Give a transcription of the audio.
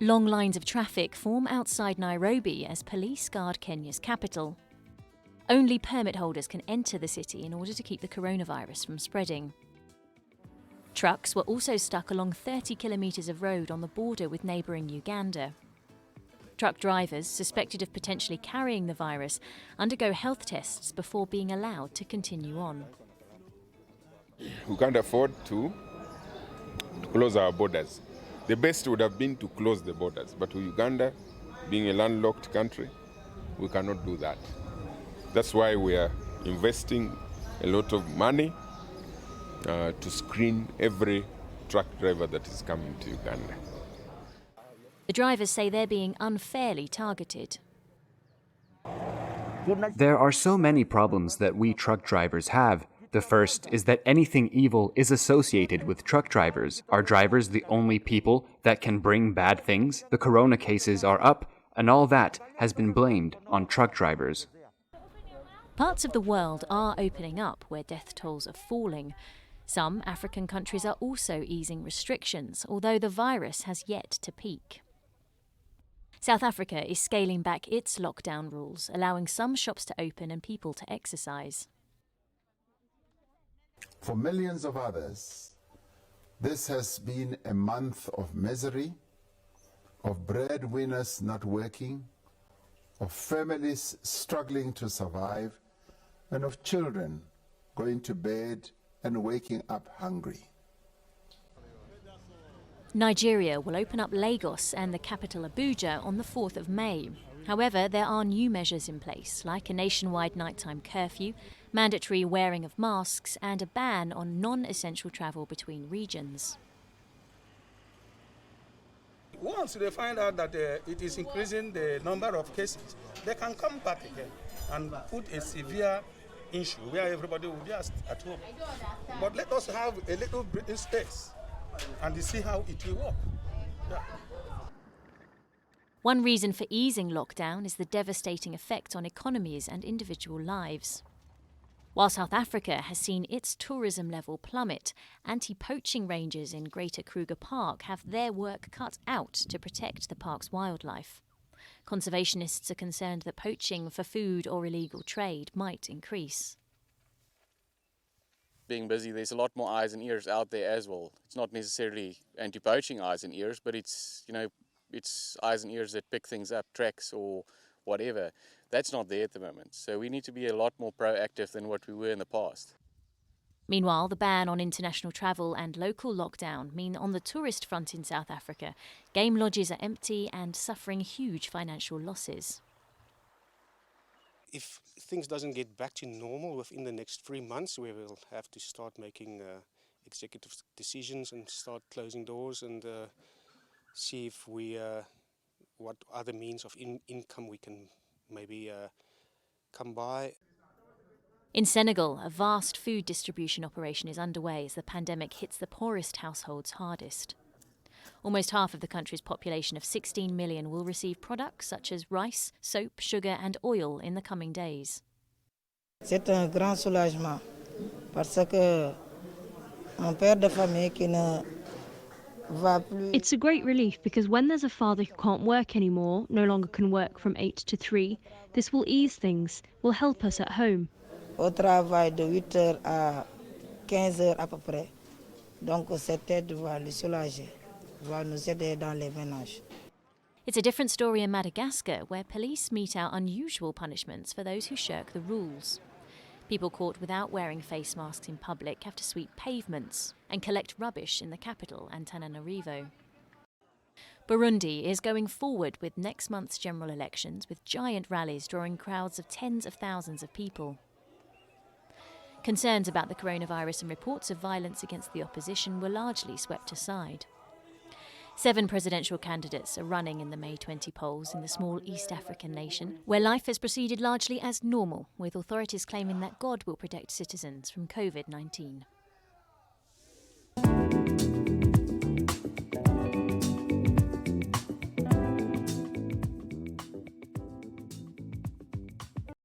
Long lines of traffic form outside Nairobi as police guard Kenya's capital. Only permit holders can enter the city in order to keep the coronavirus from spreading. Trucks were also stuck along 30 kilometres of road on the border with neighbouring Uganda. Truck drivers, suspected of potentially carrying the virus, undergo health tests before being allowed to continue on. We can't afford to close our borders. The best would have been to close the borders, but with Uganda being a landlocked country, we cannot do that. That's why we are investing a lot of money to screen every truck driver that is coming to Uganda. The drivers say they're being unfairly targeted. There are so many problems that we truck drivers have. The first is that anything evil is associated with truck drivers. Are drivers the only people that can bring bad things? The corona cases are up, and all that has been blamed on truck drivers. Parts of the world are opening up where death tolls are falling. Some African countries are also easing restrictions, although the virus has yet to peak. South Africa is scaling back its lockdown rules, allowing some shops to open and people to exercise. For millions of others, this has been a month of misery, of breadwinners not working, of families struggling to survive, and of children going to bed and waking up hungry. Nigeria will open up Lagos and the capital Abuja on the 4th of May. However, there are new measures in place, like a nationwide nighttime curfew, mandatory wearing of masks, and a ban on non-essential travel between regions. Once they find out that it is increasing the number of cases, they can come back again and put a severe issue where everybody will be at home. But let us have a little breathing space and see how it will work. Yeah. One reason for easing lockdown is the devastating effect on economies and individual lives. While South Africa has seen its tourism level plummet, anti-poaching rangers in Greater Kruger Park have their work cut out to protect the park's wildlife. Conservationists are concerned that poaching for food or illegal trade might increase. Being busy, there's a lot more eyes and ears out there as well. It's not necessarily anti-poaching eyes and ears, but it's, it's eyes and ears that pick things up, tracks or whatever. That's not there at the moment. So we need to be a lot more proactive than what we were in the past. Meanwhile, the ban on international travel and local lockdown mean on the tourist front in South Africa, game lodges are empty and suffering huge financial losses. If things doesn't get back to normal within the next 3 months, we will have to start making executive decisions and start closing doors and see if we what other means of income we can maybe come by. In Senegal, a vast food distribution operation is underway as the pandemic hits the poorest households hardest. Almost half of the country's population of 16 million will receive products such as rice, soap, sugar and oil in the coming days. C'est un grand soulagement parce que un père de famille qui ne va plus. It's a great relief because when there's a father who can't work anymore, no longer can work from 8 to 3, this will ease things, will help us at home. Au travail de 8h à 15h à peu près. Donc cette aide va le soulager, va nous aider dans les ménages. It's a different story in Madagascar, where police mete out unusual punishments for those who shirk the rules. People caught without wearing face masks in public have to sweep pavements and collect rubbish in the capital, Antananarivo. Burundi is going forward with next month's general elections, with giant rallies drawing crowds of tens of thousands of people. Concerns about the coronavirus and reports of violence against the opposition were largely swept aside. 7 presidential candidates are running in the May 20 polls in the small East African nation, where life has proceeded largely as normal, with authorities claiming that God will protect citizens from COVID-19.